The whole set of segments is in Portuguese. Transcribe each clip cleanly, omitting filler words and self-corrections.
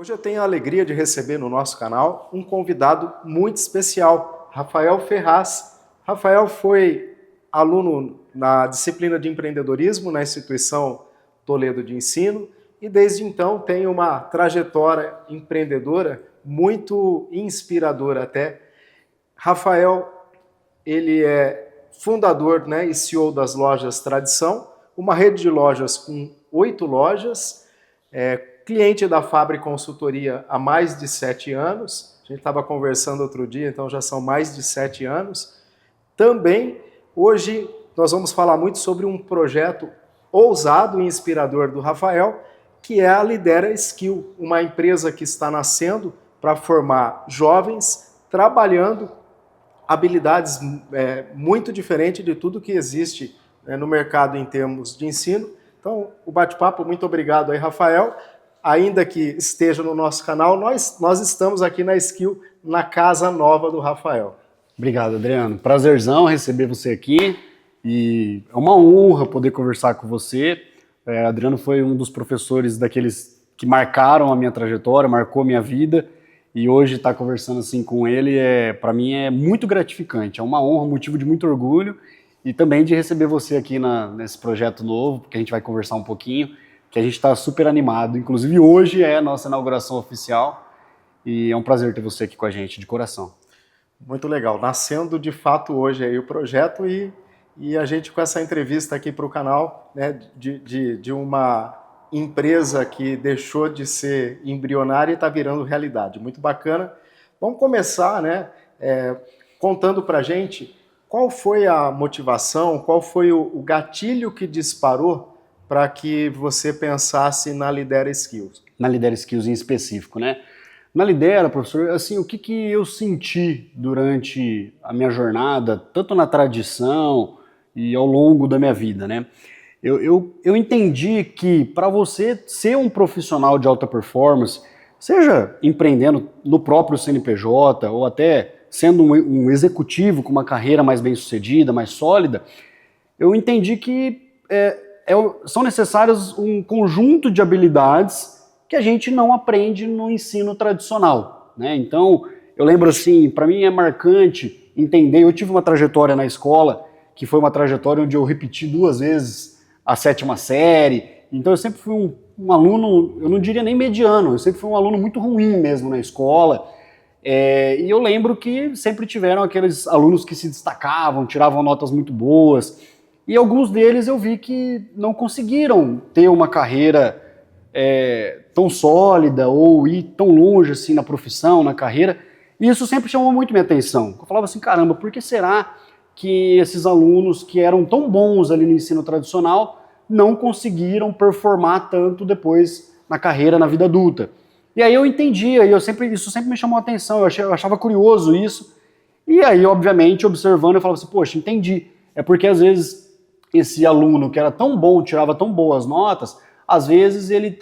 Hoje eu tenho a alegria de receber no nosso canal um convidado muito especial, Rafael Ferraz. Rafael foi aluno na disciplina de empreendedorismo na instituição Toledo de Ensino e desde então tem uma trajetória empreendedora muito inspiradora até. Rafael, ele é fundador, e CEO das lojas Tradição, uma rede de lojas com 8 lojas, cliente da Fábrica Consultoria há mais de 7 anos, a gente estava conversando outro dia, então já são mais de 7 anos. Também, hoje, nós vamos falar muito sobre um projeto ousado e inspirador do Rafael, que é a Lidera Skill, uma empresa que está nascendo para formar jovens, trabalhando habilidades muito diferentes de tudo que existe no mercado em termos de ensino. Então, o bate-papo, muito obrigado aí, Rafael. Ainda que esteja no nosso canal, nós estamos aqui na Skill, na casa nova do Rafael. Obrigado, Adriano. Prazerzão receber você aqui e é uma honra poder conversar com você. Adriano foi um dos professores daqueles que marcaram a minha trajetória, marcou a minha vida, e hoje estar conversando assim com ele, para mim é muito gratificante. É uma honra, um motivo de muito orgulho e também de receber você aqui nesse projeto novo, porque a gente vai conversar um pouquinho, que a gente está super animado. Inclusive hoje é a nossa inauguração oficial e é um prazer ter você aqui com a gente, de coração. Muito legal. Nascendo de fato hoje aí o projeto e a gente com essa entrevista aqui para o canal, de uma empresa que deixou de ser embrionária e está virando realidade. Muito bacana. Vamos começar, contando para a gente qual foi a motivação, qual foi o gatilho que disparou para que você pensasse na Lidera Skills. Na Lidera Skills em específico, né? Na Lidera, professor, assim, o que eu senti durante a minha jornada, tanto na tradição e ao longo da minha vida, né? Eu entendi que para você ser um profissional de alta performance, seja empreendendo no próprio CNPJ ou até sendo um executivo com uma carreira mais bem sucedida, mais sólida, eu entendi que são necessárias um conjunto de habilidades que a gente não aprende no ensino tradicional, né? Então, eu lembro assim, para mim é marcante entender, eu tive uma trajetória na escola, que foi uma trajetória onde eu repeti 2 vezes a 7ª série, então eu sempre fui um aluno, eu não diria nem mediano, eu sempre fui um aluno muito ruim mesmo na escola, e eu lembro que sempre tiveram aqueles alunos que se destacavam, tiravam notas muito boas, e alguns deles eu vi que não conseguiram ter uma carreira tão sólida ou ir tão longe assim na profissão, na carreira, e isso sempre chamou muito minha atenção. Eu falava assim, caramba, por que será que esses alunos que eram tão bons ali no ensino tradicional não conseguiram performar tanto depois na carreira, na vida adulta? E aí eu entendia, e isso sempre me chamou a atenção, eu achava curioso isso, e aí obviamente observando eu falava assim, poxa, entendi, é porque às vezes esse aluno que era tão bom, tirava tão boas notas, às vezes ele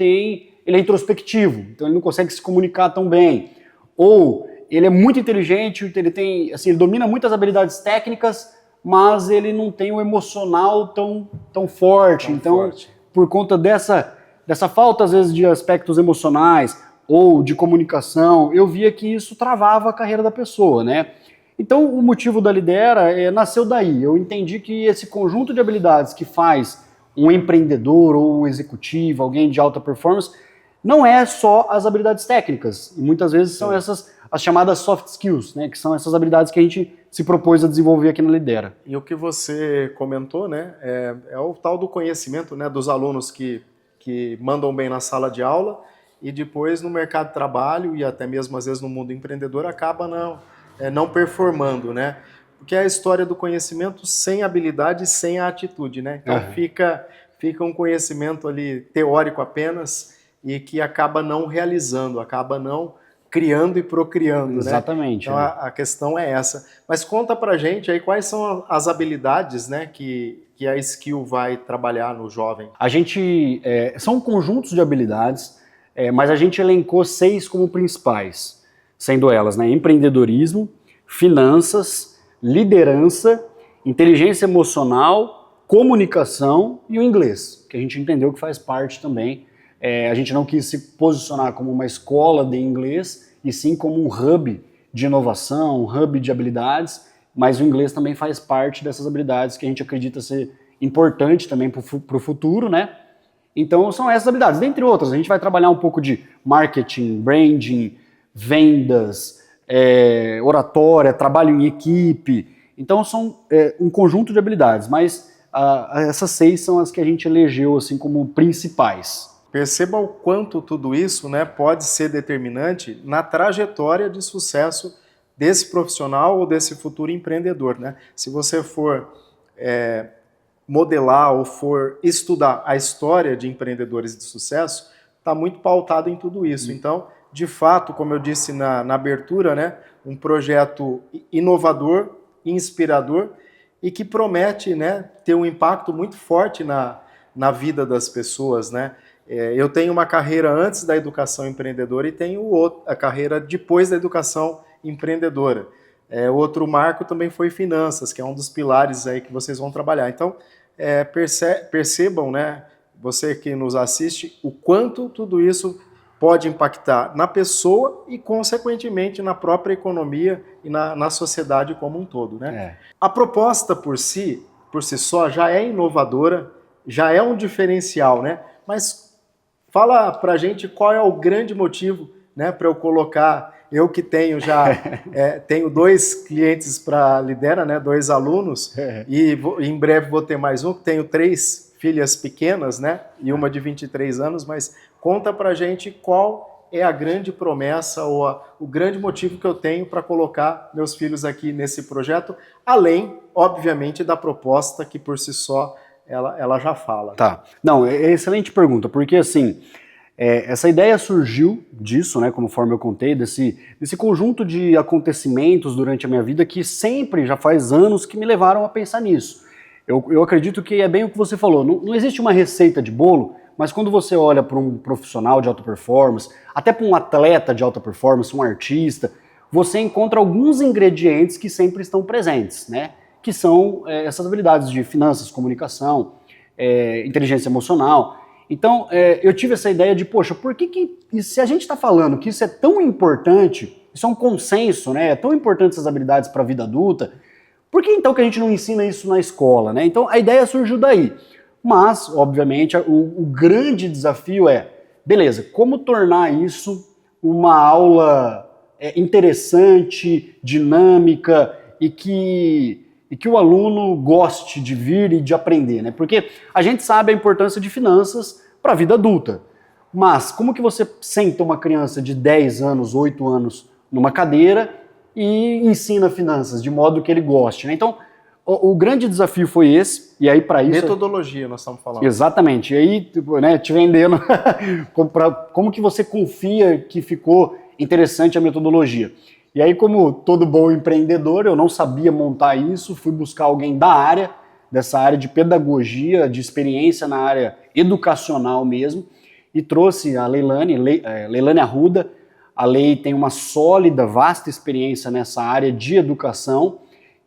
é introspectivo, então ele não consegue se comunicar tão bem, ou ele é muito inteligente, ele domina muitas habilidades técnicas, mas ele não tem o emocional tão forte. Por conta dessa falta, às vezes, de aspectos emocionais ou de comunicação, eu via que isso travava a carreira da pessoa, né? Então, o motivo da Lidera nasceu daí. Eu entendi que esse conjunto de habilidades que faz um empreendedor ou um executivo, alguém de alta performance, não é só as habilidades técnicas. E muitas vezes são essas as chamadas soft skills, né, que são essas habilidades que a gente se propôs a desenvolver aqui na Lidera. E o que você comentou, é o tal do conhecimento, dos alunos que mandam bem na sala de aula e depois no mercado de trabalho e até mesmo às vezes no mundo empreendedor acaba não performando, né? Porque é a história do conhecimento sem habilidade, sem a atitude, né? Então fica um conhecimento ali teórico apenas e que acaba não realizando, acaba não criando e procriando. Exatamente. Né? Então a questão é essa. Mas conta pra gente aí quais são as habilidades, que a Skill vai trabalhar no jovem. A gente, são conjuntos de habilidades, mas a gente elencou 6 como principais, sendo elas, empreendedorismo, finanças, liderança, inteligência emocional, comunicação e o inglês, que a gente entendeu que faz parte também A gente não quis se posicionar como uma escola de inglês, e sim como um hub de inovação, um hub de habilidades, mas o inglês também faz parte dessas habilidades que a gente acredita ser importante também para o futuro, né? Então são essas habilidades, dentre outras. A gente vai trabalhar um pouco de marketing, branding, vendas, oratória, trabalho em equipe. Então são um conjunto de habilidades, mas essas 6 são as que a gente elegeu assim como principais. Perceba o quanto tudo isso, né, pode ser determinante na trajetória de sucesso desse profissional ou desse futuro empreendedor, né? Se você for modelar ou for estudar a história de empreendedores de sucesso, está muito pautado em tudo isso. Então, de fato, como eu disse na abertura, né, um projeto inovador, inspirador e que promete, né, ter um impacto muito forte na vida das pessoas, né? Eu tenho uma carreira antes da educação empreendedora e tenho a carreira depois da educação empreendedora. Outro marco também foi finanças, que é um dos pilares aí que vocês vão trabalhar. Então, percebam, né, você que nos assiste, o quanto tudo isso pode impactar na pessoa e, consequentemente, na própria economia e na sociedade como um todo, né? A proposta por si só já é inovadora, já é um diferencial, né? Mas fala pra gente qual é o grande motivo, né, para eu colocar, eu que tenho já, tenho 2 clientes para Lidera, né, 2 alunos, e em breve vou ter mais um, tenho 3 filhas pequenas, né, e uma de 23 anos, mas conta pra gente qual é a grande promessa ou o grande motivo que eu tenho para colocar meus filhos aqui nesse projeto, além, obviamente, da proposta que por si só ela já fala. Tá. Não, excelente pergunta, porque assim, essa ideia surgiu disso, né, conforme eu contei, desse conjunto de acontecimentos durante a minha vida que sempre, já faz anos, que me levaram a pensar nisso. Eu acredito que é bem o que você falou, não existe uma receita de bolo, mas quando você olha para um profissional de alta performance, até para um atleta de alta performance, um artista, você encontra alguns ingredientes que sempre estão presentes, né? Que são essas habilidades de finanças, comunicação, inteligência emocional. Então, eu tive essa ideia de, poxa, por que se a gente está falando que isso é tão importante, isso é um consenso, né? É tão importante essas habilidades para a vida adulta, por que então que a gente não ensina isso na escola, né? Então, a ideia surgiu daí. Mas, obviamente, o grande desafio beleza, como tornar isso uma aula interessante, dinâmica e que o aluno goste de vir e de aprender, né? Porque a gente sabe a importância de finanças para a vida adulta, mas como que você senta uma criança de 10 anos, 8 anos numa cadeira e ensina finanças de modo que ele goste, né? Então, o grande desafio foi esse, e aí para isso... Metodologia, nós estamos falando. Exatamente, e aí, né, te vendendo como que você confia que ficou interessante a metodologia. E aí, como todo bom empreendedor, eu não sabia montar isso, fui buscar alguém da área, dessa área de pedagogia, de experiência na área educacional mesmo, e trouxe a Leilane Arruda. A Lei tem uma sólida, vasta experiência nessa área de educação,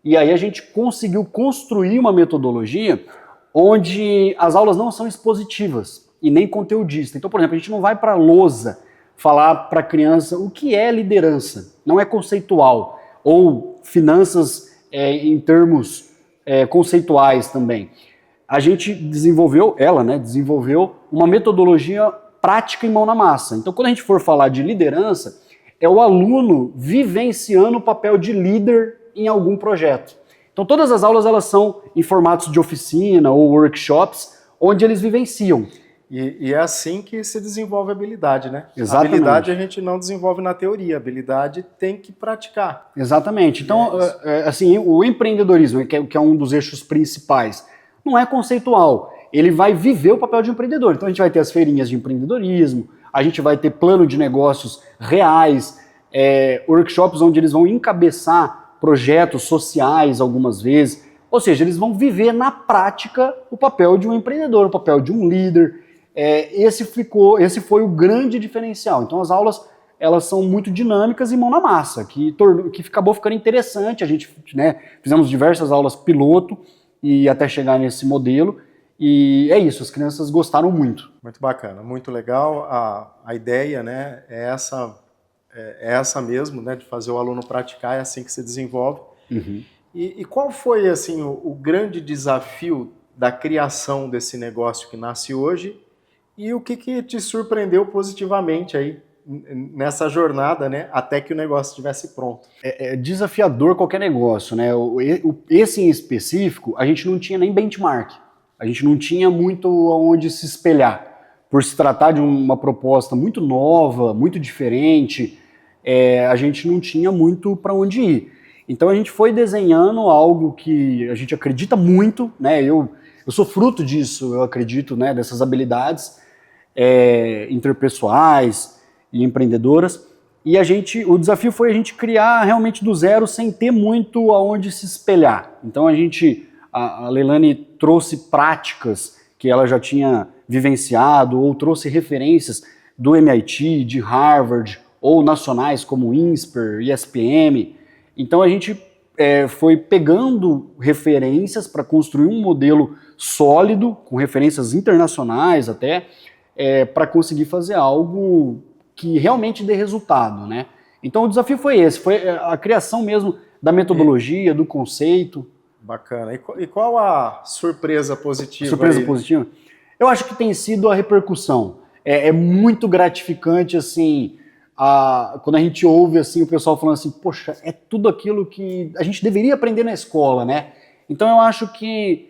e aí a gente conseguiu construir uma metodologia onde as aulas não são expositivas e nem conteudistas. Então, por exemplo, a gente não vai para a lousa falar para a criança o que é liderança, não é conceitual, ou finanças em termos conceituais também. A gente desenvolveu uma metodologia prática e mão na massa. Então, quando a gente for falar de liderança, é o aluno vivenciando o papel de líder em algum projeto. Então, todas as aulas elas são em formatos de oficina ou workshops, onde eles vivenciam. E é assim que se desenvolve a habilidade, né? Exatamente. A habilidade a gente não desenvolve na teoria, a habilidade tem que praticar. Exatamente. Então, assim, o empreendedorismo, que é um dos eixos principais, não é conceitual. Ele vai viver o papel de empreendedor. Então, a gente vai ter as feirinhas de empreendedorismo, a gente vai ter plano de negócios reais, workshops onde eles vão encabeçar projetos sociais algumas vezes. Ou seja, eles vão viver na prática o papel de um empreendedor, o papel de um líder. Esse foi o grande diferencial. Então as aulas elas são muito dinâmicas e mão na massa, que acabou ficando interessante. A gente, né, fizemos diversas aulas piloto e até chegar nesse modelo. E é isso, as crianças gostaram muito. Muito bacana, muito legal. A ideia, né, é essa mesmo, né, de fazer o aluno praticar, é assim que se desenvolve. Uhum. E qual foi assim o grande desafio da criação desse negócio que nasce hoje e o que te surpreendeu positivamente aí nessa jornada, né, até que o negócio estivesse pronto? É desafiador qualquer negócio, né? Esse em específico, a gente não tinha nem benchmark. A gente não tinha muito aonde se espelhar. Por se tratar de uma proposta muito nova, muito diferente, a gente não tinha muito para onde ir. Então a gente foi desenhando algo que a gente acredita muito, né? Eu sou fruto disso, eu acredito, né? Dessas habilidades interpessoais e empreendedoras. E o desafio foi a gente criar realmente do zero sem ter muito aonde se espelhar. Então a Leilani trouxe práticas que ela já tinha vivenciado ou trouxe referências do MIT, de Harvard ou nacionais como INSPER, ISPM. Então a gente foi pegando referências para construir um modelo sólido, com referências internacionais até, para conseguir fazer algo que realmente dê resultado, né? Então o desafio foi esse, foi a criação mesmo da metodologia, do conceito. Bacana. E qual a surpresa positiva? Surpresa positiva? Eu acho que tem sido a repercussão. É muito gratificante, assim, quando a gente ouve assim, o pessoal falando assim, poxa, é tudo aquilo que a gente deveria aprender na escola, né? Então eu acho que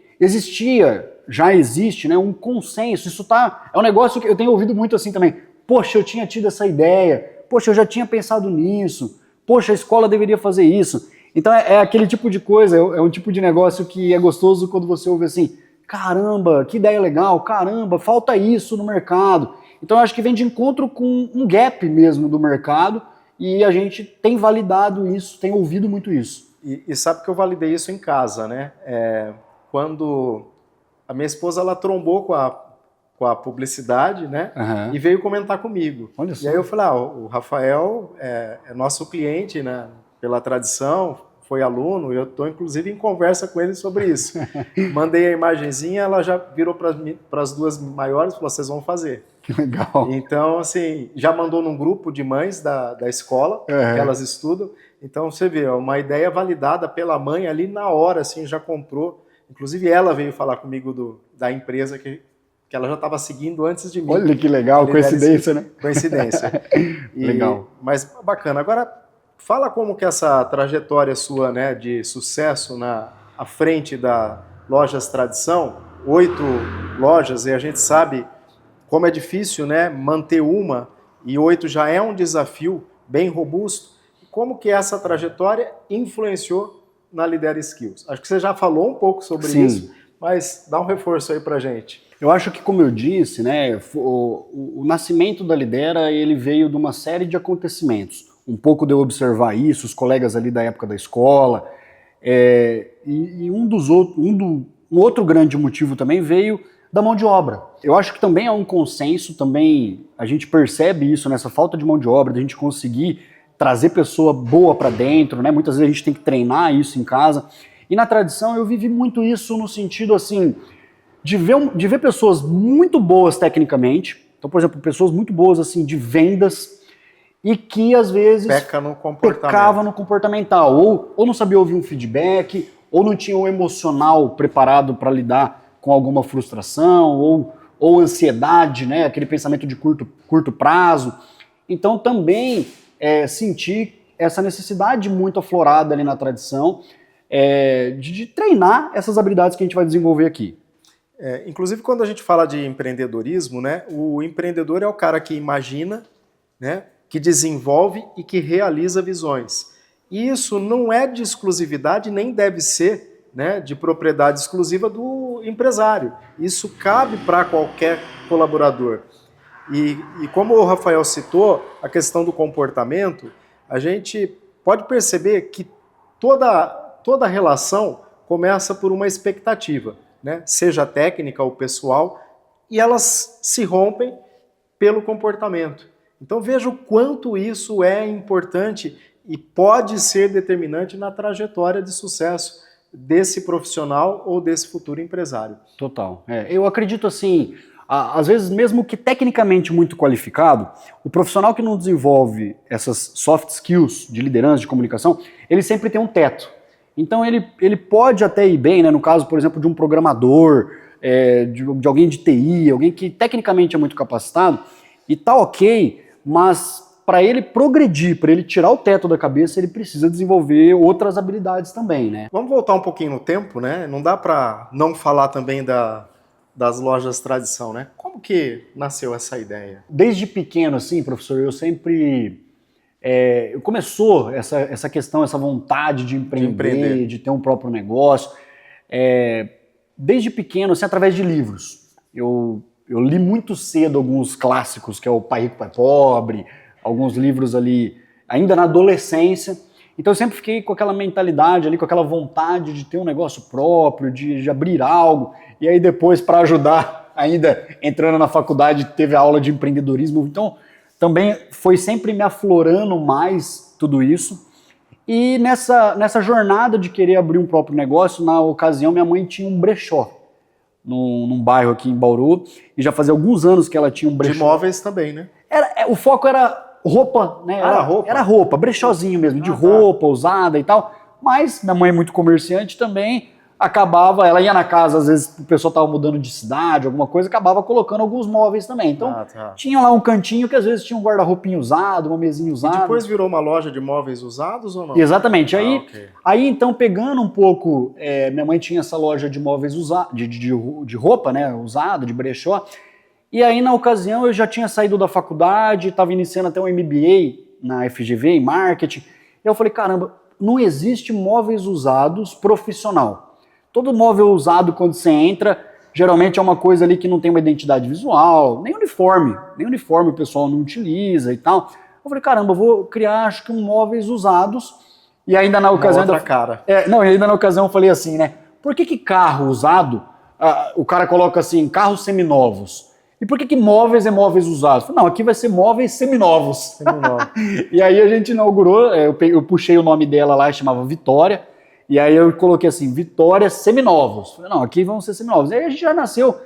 já existe, né, um consenso. É um negócio que eu tenho ouvido muito assim também. Poxa, eu tinha tido essa ideia. Poxa, eu já tinha pensado nisso. Poxa, a escola deveria fazer isso. Então é aquele tipo de coisa, é um tipo de negócio que é gostoso quando você ouve assim, caramba, que ideia legal, caramba, falta isso no mercado. Então eu acho que vem de encontro com um gap mesmo do mercado e a gente tem validado isso, tem ouvido muito isso. E sabe que eu validei isso em casa, né? Quando a minha esposa, ela trombou com a publicidade, né? Uhum. E veio comentar comigo. Olha só. E aí eu falei, o Rafael é nosso cliente, né? Pela tradição, foi aluno, eu estou inclusive em conversa com ele sobre isso. Mandei a imagenzinha, ela já virou para as duas maiores e falou, vocês vão fazer. Que legal. Então, assim, já mandou num grupo de mães da escola, que elas estudam. Então, você vê, uma ideia validada pela mãe ali na hora, assim, já comprou. Inclusive, ela veio falar comigo da empresa que ela já estava seguindo antes de mim. Olha que legal, coincidência, né? Coincidência. Legal. Mas bacana. Agora, fala como que essa trajetória sua, né, de sucesso à frente da Lojas Tradição, 8 lojas, e a gente sabe como é difícil, né, manter uma, e 8 já é um desafio bem robusto. Como que essa trajetória influenciou na Lidera Skills? Acho que você já falou um pouco sobre isso, mas dá um reforço aí pra gente. Eu acho que, como eu disse, né, o nascimento da Lidera, ele veio de uma série de acontecimentos. Um pouco de eu observar isso, os colegas ali da época da escola, um outro grande motivo também veio da mão de obra. Eu acho que também há um consenso, também a gente percebe isso nessa falta de mão de obra, de a gente conseguir trazer pessoa boa para dentro, né? Muitas vezes a gente tem que treinar isso em casa. E na tradição eu vivi muito isso no sentido assim, de ver pessoas muito boas tecnicamente, então, por exemplo, pessoas muito boas assim de vendas, e que às vezes pecava no comportamental, ou não sabia ouvir um feedback, ou não tinha o emocional preparado para lidar com alguma frustração, ou ansiedade, né? Aquele pensamento de curto prazo. Então também senti essa necessidade muito aflorada ali na tradição de treinar essas habilidades que a gente vai desenvolver aqui. Inclusive, quando a gente fala de empreendedorismo, né, o empreendedor é o cara que imagina, né, que desenvolve e que realiza visões. E isso não é de exclusividade, nem deve ser, né, de propriedade exclusiva do empresário. Isso cabe para qualquer colaborador. E como o Rafael citou, a questão do comportamento, a gente pode perceber que toda relação começa por uma expectativa, né, seja técnica ou pessoal, e elas se rompem pelo comportamento. Então veja o quanto isso é importante e pode ser determinante na trajetória de sucesso desse profissional ou desse futuro empresário. Total. Eu acredito assim, às vezes mesmo que tecnicamente muito qualificado, o profissional que não desenvolve essas soft skills de liderança, de comunicação, ele sempre tem um teto. Então ele pode até ir bem, né, no caso, por exemplo, de um programador, de alguém de TI, alguém que tecnicamente é muito capacitado, e tá ok, mas para ele progredir, para ele tirar o teto da cabeça, ele precisa desenvolver outras habilidades também, né? Vamos voltar um pouquinho no tempo, né? Não dá para não falar também das lojas tradição, né? Como que nasceu essa ideia? Desde pequeno, assim, professor, eu sempre... começou essa questão, essa vontade de empreender, de ter um próprio negócio. Desde pequeno, assim, através de livros. Eu li muito cedo alguns clássicos, que é o Pai Rico, Pai Pobre, alguns livros ali, ainda na adolescência. Então eu sempre fiquei com aquela mentalidade ali, com aquela vontade de ter um negócio próprio, de abrir algo. E aí depois, para ajudar, ainda entrando na faculdade, teve a aula de empreendedorismo. Então também foi sempre me aflorando mais tudo isso. E nessa jornada de querer abrir um próprio negócio, na ocasião minha mãe tinha um brechó num bairro aqui em Bauru, e já fazia alguns anos que ela tinha um brechó. De móveis também, né? O foco era roupa, né? Era roupa, brechózinho mesmo, de roupa usada e tal. Mas minha mãe é muito comerciante também, ela ia na casa, às vezes o pessoal estava mudando de cidade, alguma coisa, acabava colocando alguns móveis também. Então tinha lá um cantinho que às vezes tinha um guarda-roupinha usado, uma mesinha usada. E depois virou uma loja de móveis usados ou não? Exatamente. Aí então, pegando um pouco, minha mãe tinha essa loja de móveis usados, de roupa, né, usada, de brechó. E aí, na ocasião, eu já tinha saído da faculdade, estava iniciando até um MBA na FGV, em marketing. E eu falei, caramba, não existe móveis usados profissional. Todo móvel usado, quando você entra, geralmente é uma coisa ali que não tem uma identidade visual, nem uniforme o pessoal não utiliza e tal. Eu falei, caramba, eu vou criar, acho que móveis usados. E ainda na ocasião... ainda na ocasião eu falei assim, né? Por que carro usado, o cara coloca assim, carros seminovos? E por que móveis é móveis usados? Não, aqui vai ser móveis seminovos. E aí a gente inaugurou, eu puxei o nome dela lá, chamava Vitória, e aí eu coloquei assim, Vitória Seminovos. Falei, não, aqui vão ser seminovos. E aí a gente já nasceu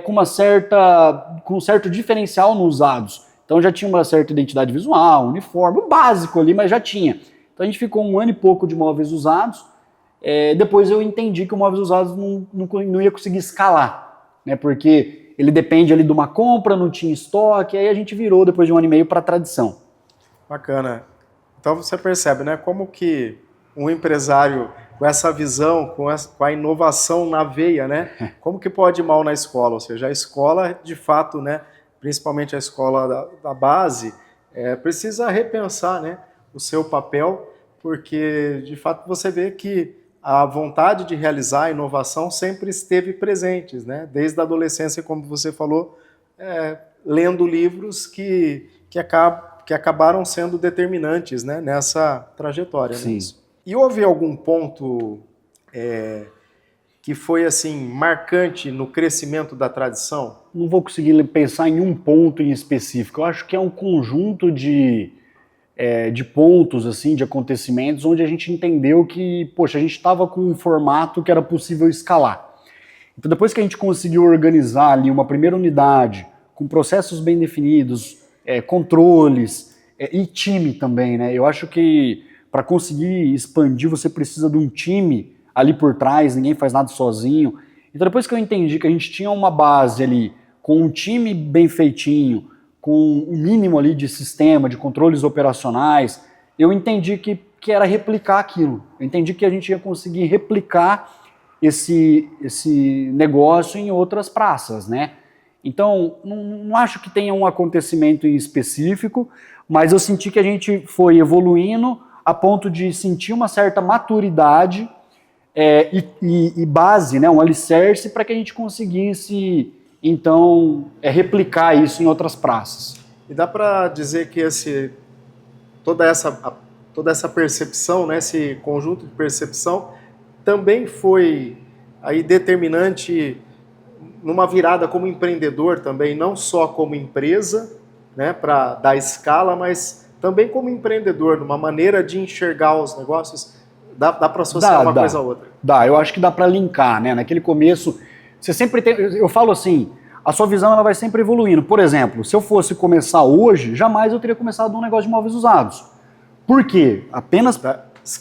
com um certo diferencial nos usados. Então já tinha uma certa identidade visual, uniforme, o básico ali, mas já tinha. Então a gente ficou 1 ano e pouco de móveis usados. Depois eu entendi que o móveis usados não ia conseguir escalar, né? Porque ele depende ali de uma compra, não tinha estoque, aí a gente virou depois de 1 ano e meio para tradição. Bacana. Então você percebe, né, como que um empresário com essa visão, com a inovação na veia, né, como que pode ir mal na escola? Ou seja, a escola, de fato, né, principalmente a escola da base, precisa repensar, né, o seu papel, porque, de fato, você vê que a vontade de realizar a inovação sempre esteve presente, né? Desde a adolescência, como você falou, lendo livros que acabaram sendo determinantes, né, nessa trajetória. Sim. Né? E houve algum ponto que foi assim marcante no crescimento da tradição? Não vou conseguir pensar em um ponto em específico. Eu acho que é um conjunto de pontos, assim, de acontecimentos, onde a gente entendeu que, poxa, a gente estava com um formato que era possível escalar. Então, depois que a gente conseguiu organizar ali uma primeira unidade, com processos bem definidos, controles e time também, né? Eu acho que para conseguir expandir, você precisa de um time ali por trás, ninguém faz nada sozinho. Então, depois que eu entendi que a gente tinha uma base ali, com um time bem feitinho, com um mínimo ali de sistema, de controles operacionais, eu entendi que era replicar aquilo. Eu entendi que a gente ia conseguir replicar esse negócio em outras praças, né? Então, não acho que tenha um acontecimento em específico, mas eu senti que a gente foi evoluindo a ponto de sentir uma certa maturidade e base, né, um alicerce para que a gente conseguisse, então, replicar isso em outras praças. E dá para dizer que toda essa percepção, né, esse conjunto de percepção, também foi aí determinante numa virada como empreendedor também, não só como empresa, né, para dar escala, mas também como empreendedor, numa maneira de enxergar os negócios. Dá para associar uma coisa a outra? Dá, eu acho que dá para linkar, né? Naquele começo, você sempre tem... Eu falo assim, a sua visão ela vai sempre evoluindo. Por exemplo, se eu fosse começar hoje, jamais eu teria começado um negócio de móveis usados. Por quê? Apenas por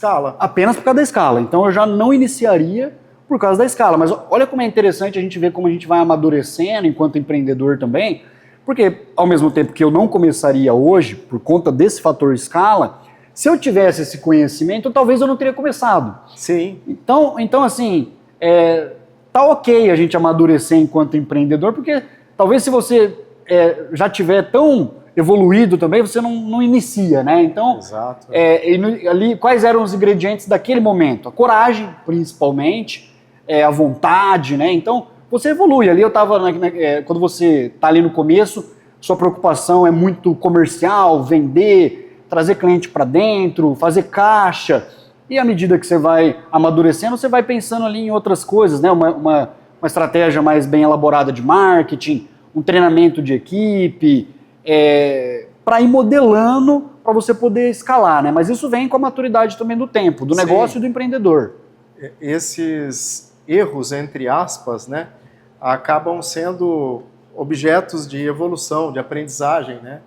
causa da escala. Então eu já não iniciaria por causa da escala. Mas olha como é interessante a gente ver como a gente vai amadurecendo enquanto empreendedor também, porque ao mesmo tempo que eu não começaria hoje, por conta desse fator escala, se eu tivesse esse conhecimento, talvez eu não teria começado. Sim. Então assim, tá ok a gente amadurecer enquanto empreendedor, porque talvez se você já tiver tão evoluído também, você não inicia, né? Então, exato. Ali, quais eram os ingredientes daquele momento? A coragem, principalmente, a vontade, né? Então, você evolui. Ali eu estava, quando você está ali no começo, sua preocupação é muito comercial, vender, trazer cliente para dentro, fazer caixa. E à medida que você vai amadurecendo, você vai pensando ali em outras coisas, né? Uma estratégia mais bem elaborada de marketing, um treinamento de equipe, para ir modelando para você poder escalar, né? Mas isso vem com a maturidade também do tempo, do negócio e do empreendedor. Esses erros, entre aspas, né, acabam sendo objetos de evolução, de aprendizagem, né?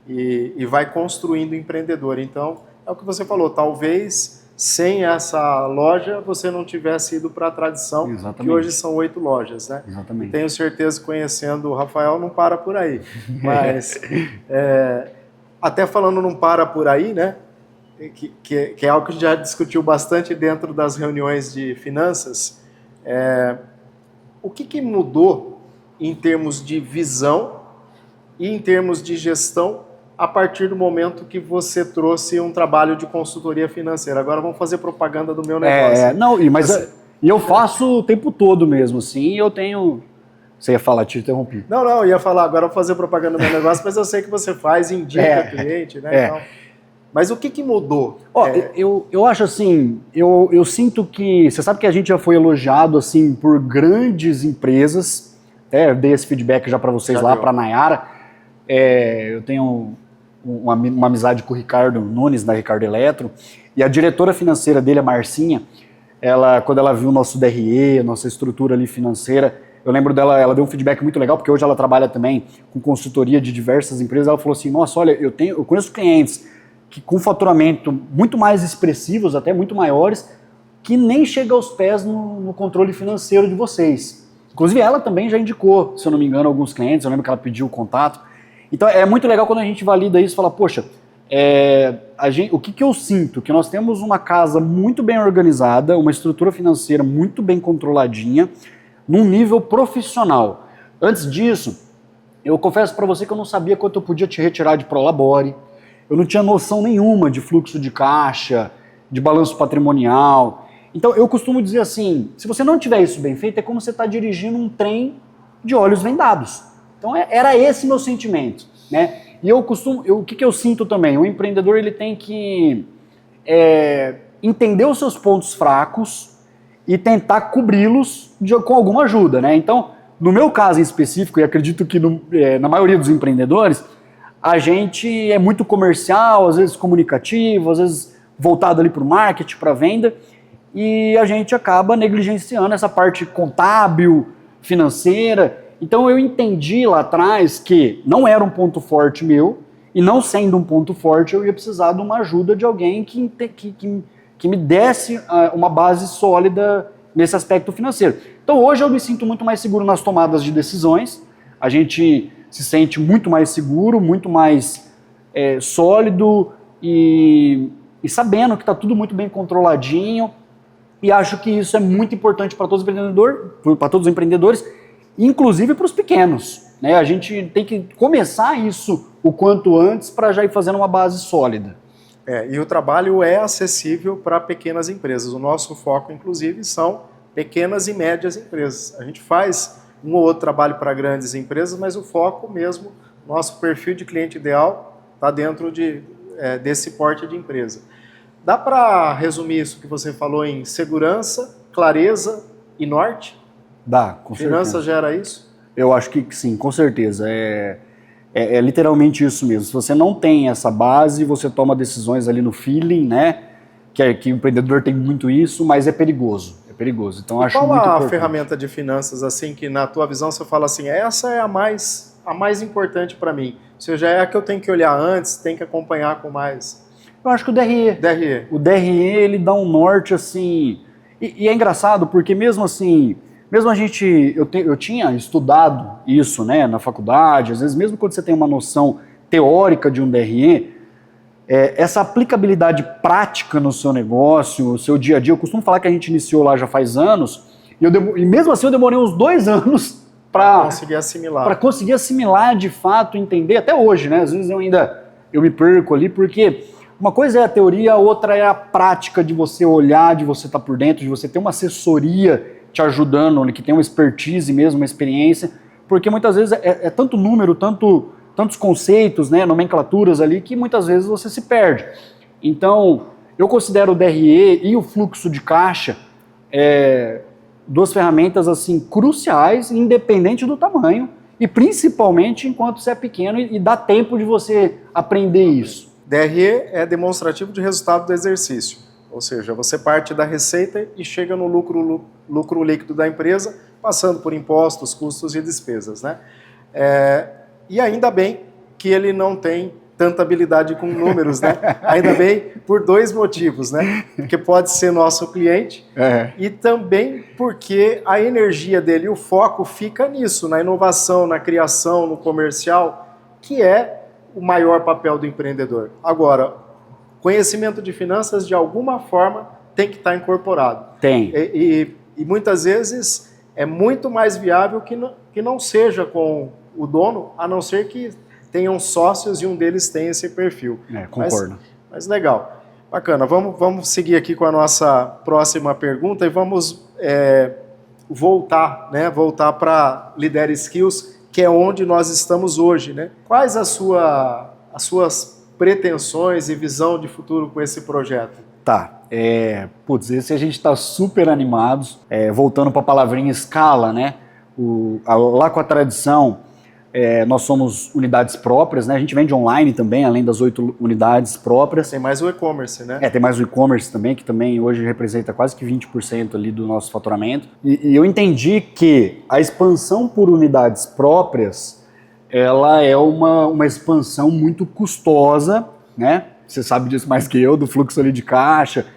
E vai construindo o empreendedor. Então, é o que você falou, talvez sem essa loja você não tivesse ido para a tradição, exatamente, que hoje são 8 lojas, né? Exatamente. E tenho certeza que conhecendo o Rafael não para por aí. Mas, até falando não para por aí, né? Que é algo que a gente já discutiu bastante dentro das reuniões de finanças, o que mudou em termos de visão e em termos de gestão a partir do momento que você trouxe um trabalho de consultoria financeira? Agora vamos fazer propaganda do meu negócio. Mas eu faço o tempo todo mesmo, assim, eu tenho... Você ia falar, te interrompi. Não, eu ia falar, agora eu vou fazer propaganda do meu negócio, mas eu sei que você faz, indica cliente, né? Então, mas o que mudou? Eu acho assim, eu sinto que... Você sabe que a gente já foi elogiado, assim, por grandes empresas, eu dei esse feedback já para vocês lá, para a Nayara. Eu tenho uma amizade com o Ricardo Nunes, da Ricardo Eletro, e a diretora financeira dele, a Marcinha, quando ela viu o nosso DRE, nossa estrutura ali financeira, eu lembro dela, ela deu um feedback muito legal, porque hoje ela trabalha também com consultoria de diversas empresas. Ela falou assim, nossa, olha, eu conheço clientes que com faturamento muito mais expressivos, até muito maiores, que nem chega aos pés no controle financeiro de vocês. Inclusive ela também já indicou, se eu não me engano, alguns clientes, eu lembro que ela pediu o contato. Então é muito legal quando a gente valida isso e fala, poxa, o que eu sinto? Que nós temos uma casa muito bem organizada, uma estrutura financeira muito bem controladinha, num nível profissional. Antes disso, eu confesso para você que eu não sabia quanto eu podia te retirar de Prolabore, eu não tinha noção nenhuma de fluxo de caixa, de balanço patrimonial. Então eu costumo dizer assim, se você não tiver isso bem feito, é como você está dirigindo um trem de olhos vendados. Então era esse meu sentimento, né? E o que eu sinto também? O empreendedor ele tem que entender os seus pontos fracos e tentar cobri-los com alguma ajuda, né? Então, no meu caso em específico, e acredito que na maioria dos empreendedores, a gente é muito comercial, às vezes comunicativo, às vezes voltado ali para o marketing, para a venda, e a gente acaba negligenciando essa parte contábil, financeira. Então eu entendi lá atrás que não era um ponto forte meu, e não sendo um ponto forte, eu ia precisar de uma ajuda de alguém que me desse uma base sólida nesse aspecto financeiro. Então hoje eu me sinto muito mais seguro nas tomadas de decisões, a gente se sente muito mais seguro, muito mais sólido e sabendo que está tudo muito bem controladinho, e acho que isso é muito importante para todos os empreendedores, inclusive para os pequenos, né? A gente tem que começar isso o quanto antes para já ir fazendo uma base sólida. E o trabalho é acessível para pequenas empresas. O nosso foco, inclusive, são pequenas e médias empresas. A gente faz um ou outro trabalho para grandes empresas, mas o foco mesmo, nosso perfil de cliente ideal, está dentro desse porte de empresa. Dá para resumir isso que você falou em segurança, clareza e norte? Dá, com certeza. Finanças gera isso? Eu acho que sim, com certeza. É literalmente isso mesmo. Se você não tem essa base, você toma decisões ali no feeling, né? que o empreendedor tem muito isso, mas é perigoso. É perigoso. Então, acho muito Qual a importante. ferramenta de finanças, assim, que na tua visão você fala assim, essa é a mais importante para mim? Ou seja, é a que eu tenho que olhar antes, tenho que acompanhar com mais... Eu acho que o DRE. DRE. O DRE, ele dá um norte, assim... E é engraçado, porque mesmo assim... Mesmo a gente... Eu tinha estudado isso, né, na faculdade, às vezes, mesmo quando você tem uma noção teórica de um DRE, essa aplicabilidade prática no seu negócio, no seu dia a dia, eu costumo falar que a gente iniciou lá já faz anos, e mesmo assim eu demorei uns 2 anos para conseguir assimilar. Para conseguir assimilar de fato, entender, até hoje, né? Às vezes eu me perco ali, porque uma coisa é a teoria, a outra é a prática de você olhar, de você estar por dentro, de você ter uma assessoria te ajudando, que tem uma expertise mesmo, uma experiência, porque muitas vezes é tanto número, tantos conceitos, né, nomenclaturas ali, que muitas vezes você se perde. Então, eu considero o DRE e o fluxo de caixa duas ferramentas assim cruciais, independente do tamanho, e principalmente enquanto você é pequeno e dá tempo de você aprender isso. DRE é demonstrativo de resultado do exercício, ou seja, você parte da receita e chega no lucro líquido da empresa, passando por impostos, custos e despesas, né? E ainda bem que ele não tem tanta habilidade com números, né? Ainda bem por 2 motivos, né? Porque pode ser nosso cliente e também porque a energia dele e o foco fica nisso, na inovação, na criação, no comercial, que é o maior papel do empreendedor. Agora, conhecimento de finanças, de alguma forma, tem que estar incorporado. Tem. E muitas vezes é muito mais viável que não seja com o dono, a não ser que tenham sócios e um deles tenha esse perfil. Concordo. Mas legal. Bacana. Vamos seguir aqui com a nossa próxima pergunta e vamos voltar para Lidera Skills, que é onde nós estamos hoje, né? Quais as suas pretensões e visão de futuro com esse projeto? Tá. Esse a gente está super animados. Voltando para a palavrinha escala, né? Lá com a tradição, nós somos unidades próprias, né? A gente vende online também, além das 8 unidades próprias. Tem mais o e-commerce, né? Tem mais o e-commerce também, que também hoje representa quase que 20% ali do nosso faturamento. E eu entendi que a expansão por unidades próprias, ela é uma expansão muito custosa, né? Você sabe disso mais que eu, do fluxo ali de caixa.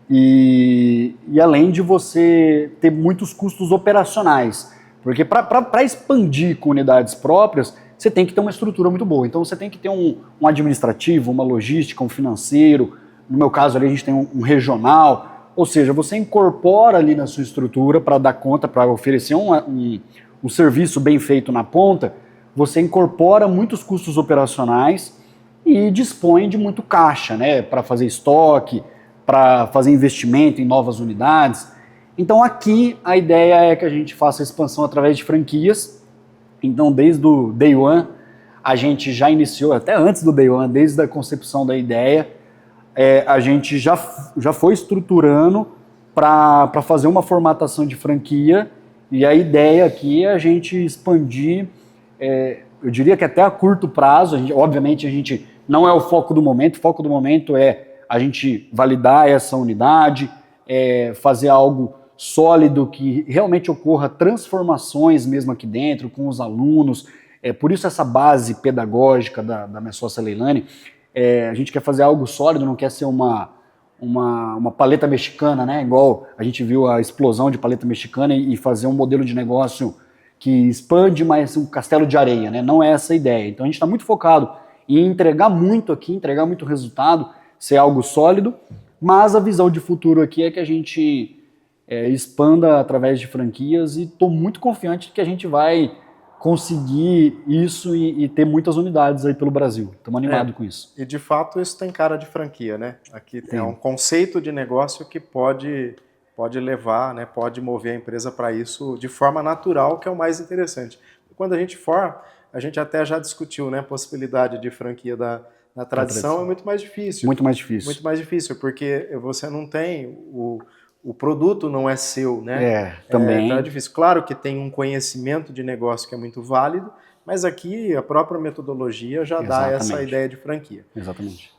E além de você ter muitos custos operacionais. Porque para expandir com unidades próprias, você tem que ter uma estrutura muito boa. Então você tem que ter um administrativo, uma logística, um financeiro. No meu caso ali a gente tem um regional. Ou seja, você incorpora ali na sua estrutura para dar conta, para oferecer um serviço bem feito na ponta. Você incorpora muitos custos operacionais e dispõe de muito caixa, né? Para fazer estoque, para fazer investimento em novas unidades. Então aqui a ideia é que a gente faça a expansão através de franquias. Então desde o Day One a gente já iniciou, até antes do Day One, desde a concepção da ideia, a gente já foi estruturando para fazer uma formatação de franquia, e a ideia aqui é a gente expandir, eu diria que até a curto prazo. Obviamente a gente não é o foco do momento é a gente validar essa unidade, fazer algo sólido, que realmente ocorra transformações mesmo aqui dentro, com os alunos. Por isso essa base pedagógica da minha sócia Leilane, a gente quer fazer algo sólido, não quer ser uma paleta mexicana, né? Igual a gente viu a explosão de paleta mexicana, e fazer um modelo de negócio que expande, mas um castelo de areia, né? Não é essa a ideia. Então a gente está muito focado em entregar muito aqui, entregar muito resultado, ser algo sólido, mas a visão de futuro aqui é que a gente expanda através de franquias, e estou muito confiante de que a gente vai conseguir isso e ter muitas unidades aí pelo Brasil. Estamos animados com isso. E de fato isso tem cara de franquia, né? Aqui tem um conceito de negócio que pode levar, né? Pode mover a empresa para isso de forma natural, que é o mais interessante. Quando a gente até já discutiu, né? A possibilidade de franquia na tradição é muito mais difícil. Muito mais difícil. Muito mais difícil, porque você não tem o produto não é seu, né? Também. Então é difícil. Claro que tem um conhecimento de negócio que é muito válido, mas aqui a própria metodologia já dá essa ideia de franquia. Exatamente.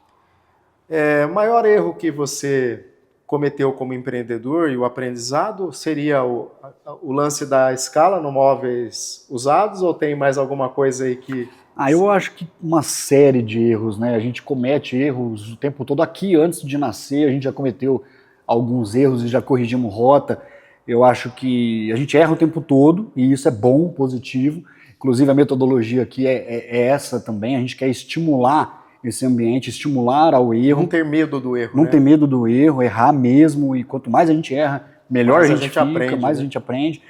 O maior erro que você cometeu como empreendedor e o aprendizado seria o lance da escala no móveis usados ou tem mais alguma coisa aí que... Eu acho que uma série de erros, né? A gente comete erros o tempo todo. Aqui, antes de nascer, a gente já cometeu alguns erros e já corrigimos rota. Eu acho que a gente erra o tempo todo e isso é bom, positivo. Inclusive, a metodologia aqui é essa também. A gente quer estimular esse ambiente, estimular ao erro. Não ter medo do erro, Não ter medo do erro, errar mesmo. E quanto mais a gente erra, melhor a gente fica, aprende, mais né? a gente aprende.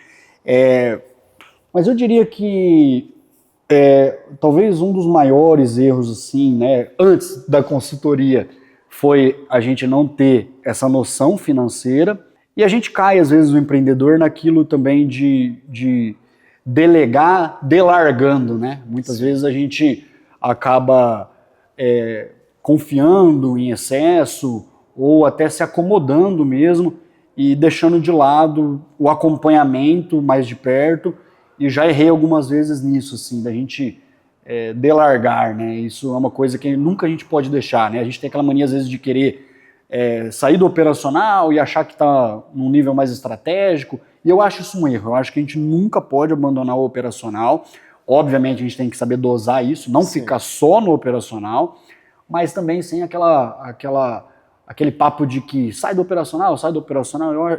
Mas eu diria que talvez um dos maiores erros, assim, né, antes da consultoria, foi a gente não ter essa noção financeira. E a gente cai, às vezes, o empreendedor naquilo também de delegar, delargando, né? Muitas vezes a gente acaba confiando em excesso ou até se acomodando mesmo e deixando de lado o acompanhamento mais de perto. E já errei algumas vezes nisso, assim, da gente delargar, né? Isso é uma coisa que nunca a gente pode deixar, né? A gente tem aquela mania, às vezes, de querer sair do operacional e achar que está num nível mais estratégico, e eu acho isso um erro. Eu acho que a gente nunca pode abandonar o operacional. Obviamente, a gente tem que saber dosar isso, não ficar só no operacional, mas também sem aquele papo de que sai do operacional.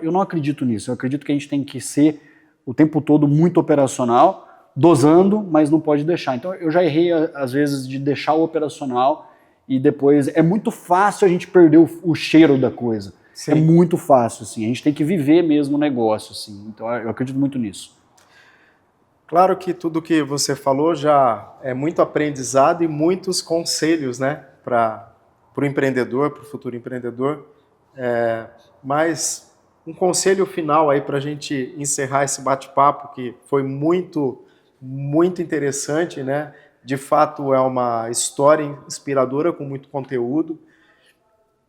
Eu não acredito nisso. Eu acredito que a gente tem que ser o tempo todo muito operacional, dosando, mas não pode deixar. Então eu já errei às vezes de deixar o operacional e depois é muito fácil a gente perder o cheiro da coisa. Sim. É muito fácil, assim. A gente tem que viver mesmo o negócio, assim. Então eu acredito muito nisso. Claro que tudo que você falou já é muito aprendizado e muitos conselhos, né, para o empreendedor, para o futuro empreendedor. Mas um conselho final aí para a gente encerrar esse bate-papo, que foi muito, muito interessante, né? De fato é uma história inspiradora com muito conteúdo.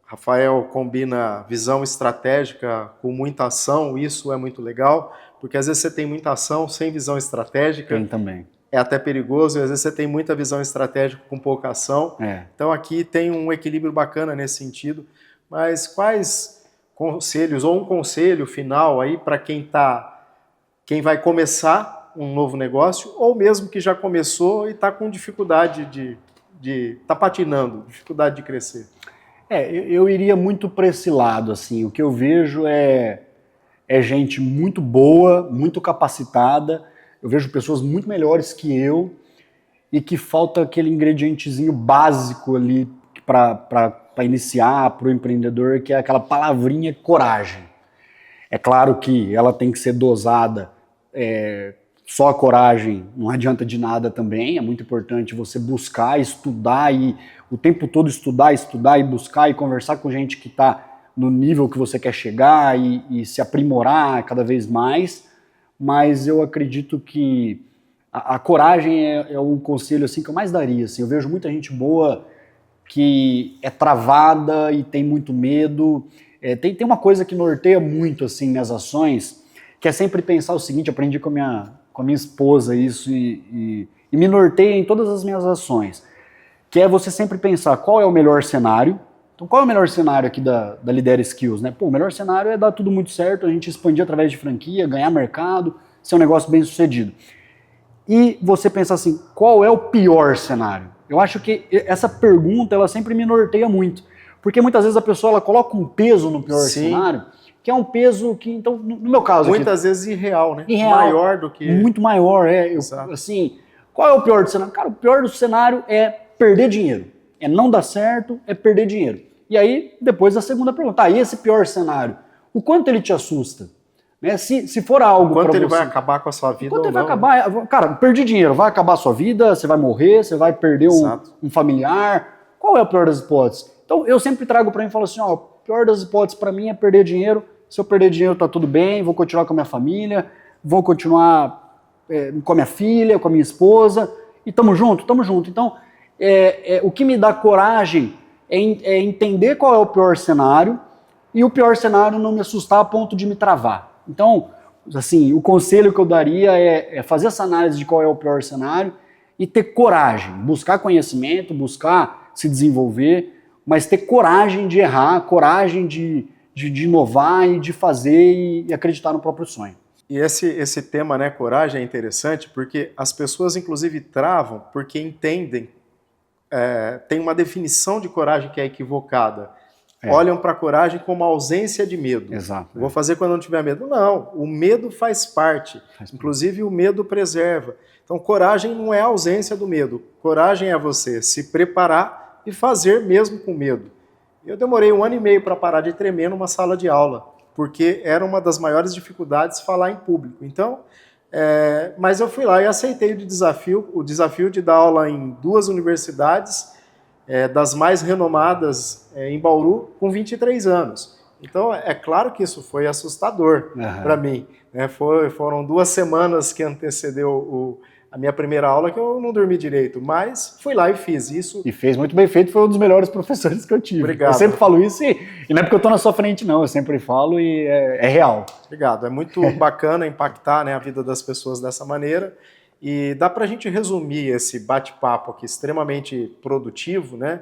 Rafael combina visão estratégica com muita ação, isso é muito legal, porque às vezes você tem muita ação sem visão estratégica. Tem também. É até perigoso, e às vezes você tem muita visão estratégica com pouca ação. Então aqui tem um equilíbrio bacana nesse sentido. Mas quais conselhos, ou um conselho final aí para quem vai começar um novo negócio, ou mesmo que já começou e está com dificuldade tá patinando, dificuldade de crescer? Eu iria muito para esse lado, assim. O que eu vejo é gente muito boa, muito capacitada. Eu vejo pessoas muito melhores que eu e que falta aquele ingredientezinho básico ali para iniciar, para o empreendedor, que é aquela palavrinha coragem. É claro que ela tem que ser dosada, só a coragem não adianta de nada também. É muito importante você buscar, estudar e o tempo todo estudar e buscar e conversar com gente que está no nível que você quer chegar e se aprimorar cada vez mais. Mas eu acredito que a coragem é um conselho assim, que eu mais daria. Assim. Eu vejo muita gente boa que é travada e tem muito medo. Tem uma coisa que norteia muito assim, minhas ações, que é sempre pensar o seguinte: aprendi com a minha esposa isso e me norteia em todas as minhas ações, que é você sempre pensar qual é o melhor cenário. Então, qual é o melhor cenário aqui da Lidera Skills, né? O melhor cenário é dar tudo muito certo, a gente expandir através de franquia, ganhar mercado, ser um negócio bem sucedido. E você pensar assim, qual é o pior cenário? Eu acho que essa pergunta, ela sempre me norteia muito. Porque muitas vezes a pessoa ela coloca um peso no pior cenário, que é um peso que, então, no meu caso... Muitas vezes irreal, né? Irreal, maior do que... Muito maior, assim, qual é o pior do cenário? Cara, o pior do cenário é perder dinheiro. É não dar certo, é perder dinheiro. E aí, depois a segunda pergunta, e esse pior cenário, o quanto ele te assusta? Né? Se for algo para você... Quanto ele vai acabar com a sua vida ou não? Vai acabar? Cara, perdi dinheiro, vai acabar a sua vida, você vai morrer, você vai perder um familiar. Qual é o pior das hipóteses? Então, eu sempre trago para mim e falo assim, o pior das hipóteses para mim é perder dinheiro. Se eu perder dinheiro, tá tudo bem, vou continuar com a minha família, vou continuar com a minha filha, com a minha esposa, e tamo junto. Então, o que me dá coragem é entender qual é o pior cenário e o pior cenário não me assustar a ponto de me travar. Então, assim, o conselho que eu daria é fazer essa análise de qual é o pior cenário e ter coragem, buscar conhecimento, buscar se desenvolver. mas ter coragem de errar, coragem de inovar e de fazer e acreditar no próprio sonho. E esse tema, né, coragem, é interessante porque as pessoas, inclusive, travam porque entendem, tem uma definição de coragem que é equivocada. Olham para a coragem como ausência de medo. Exato. Vou fazer quando não tiver medo. Não, o medo faz parte. Inclusive, o medo preserva. Então, coragem não é a ausência do medo. Coragem é você se preparar e fazer mesmo com medo. Eu demorei 1 ano e meio para parar de tremer numa sala de aula, porque era uma das maiores dificuldades falar em público. Então, mas eu fui lá e aceitei o desafio de dar aula em 2 universidades, das mais renomadas em Bauru, com 23 anos. Então, é claro que isso foi assustador para mim. Né? Foram 2 semanas que antecedeu a minha primeira aula que eu não dormi direito, mas fui lá e fiz isso. E fez muito bem feito, foi um dos melhores professores que eu tive. Obrigado. Eu sempre falo isso e não é porque eu estou na sua frente não, eu sempre falo e é real. Obrigado, é muito bacana impactar, né, a vida das pessoas dessa maneira. E dá para a gente resumir esse bate-papo aqui extremamente produtivo, né?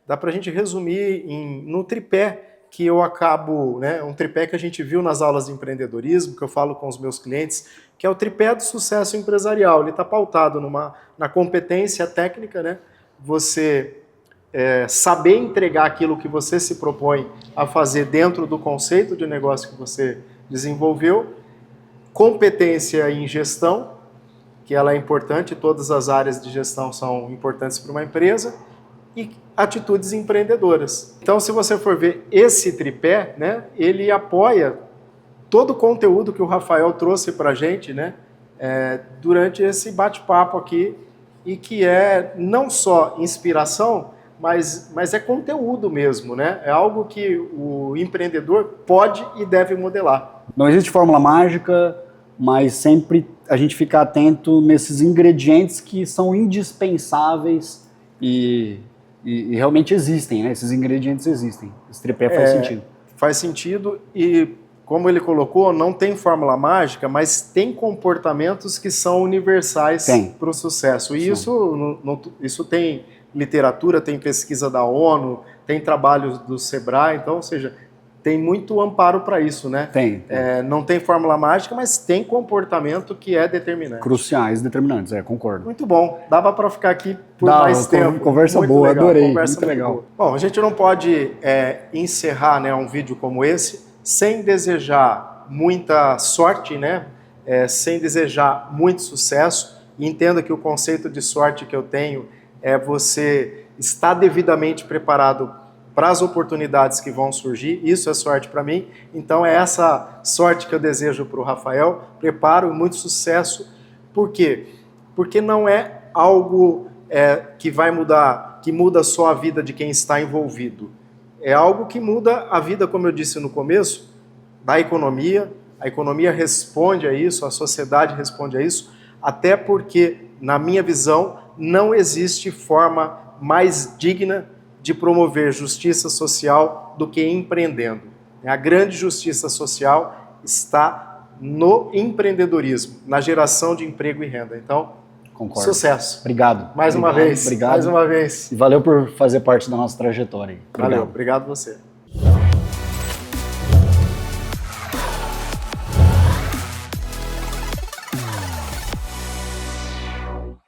Dá para a gente resumir no tripé que eu acabo, né? Um tripé que a gente viu nas aulas de empreendedorismo, que eu falo com os meus clientes, que é o tripé do sucesso empresarial. Ele está pautado na competência técnica, né? Você saber entregar aquilo que você se propõe a fazer dentro do conceito de negócio que você desenvolveu, competência em gestão, que ela é importante, todas as áreas de gestão são importantes para uma empresa, e atitudes empreendedoras. Então, se você for ver esse tripé, né, ele apoia todo o conteúdo que o Rafael trouxe para a gente, né, durante esse bate-papo aqui, e que é não só inspiração, mas é conteúdo mesmo, né? É algo que o empreendedor pode e deve modelar. Não existe fórmula mágica, mas sempre a gente fica atento nesses ingredientes que são indispensáveis e realmente existem, né? Esses ingredientes existem. Esse tripé faz sentido. Faz sentido e, como ele colocou, não tem fórmula mágica, mas tem comportamentos que são universais para o sucesso. E isso tem literatura, tem pesquisa da ONU, tem trabalhos do Sebrae, então, ou seja, tem muito amparo para isso, né? Tem. Não tem fórmula mágica, mas tem comportamento que é determinante. Cruciais, determinantes, concordo. Muito bom. Dava para ficar aqui por mais tempo. Conversa muito boa, legal. Adorei. Conversa muito legal. Boa. Bom, a gente não pode encerrar, né, um vídeo como esse sem desejar muita sorte, né? Sem desejar muito sucesso. E entenda que o conceito de sorte que eu tenho é você estar devidamente preparado para as oportunidades que vão surgir. Isso é sorte para mim. Então é essa sorte que eu desejo para o Rafael. Preparo, muito sucesso. Por quê? Porque não é algo que vai mudar, que muda só a vida de quem está envolvido. É algo que muda a vida, como eu disse no começo, da economia. A economia responde a isso, a sociedade responde a isso, até porque, na minha visão, não existe forma mais digna de promover justiça social do que empreendendo. A grande justiça social está no empreendedorismo, na geração de emprego e renda. Então, concordo. Sucesso. Obrigado. Mais uma vez. Obrigado. Mais uma vez. E valeu por fazer parte da nossa trajetória. Valeu. Obrigado você.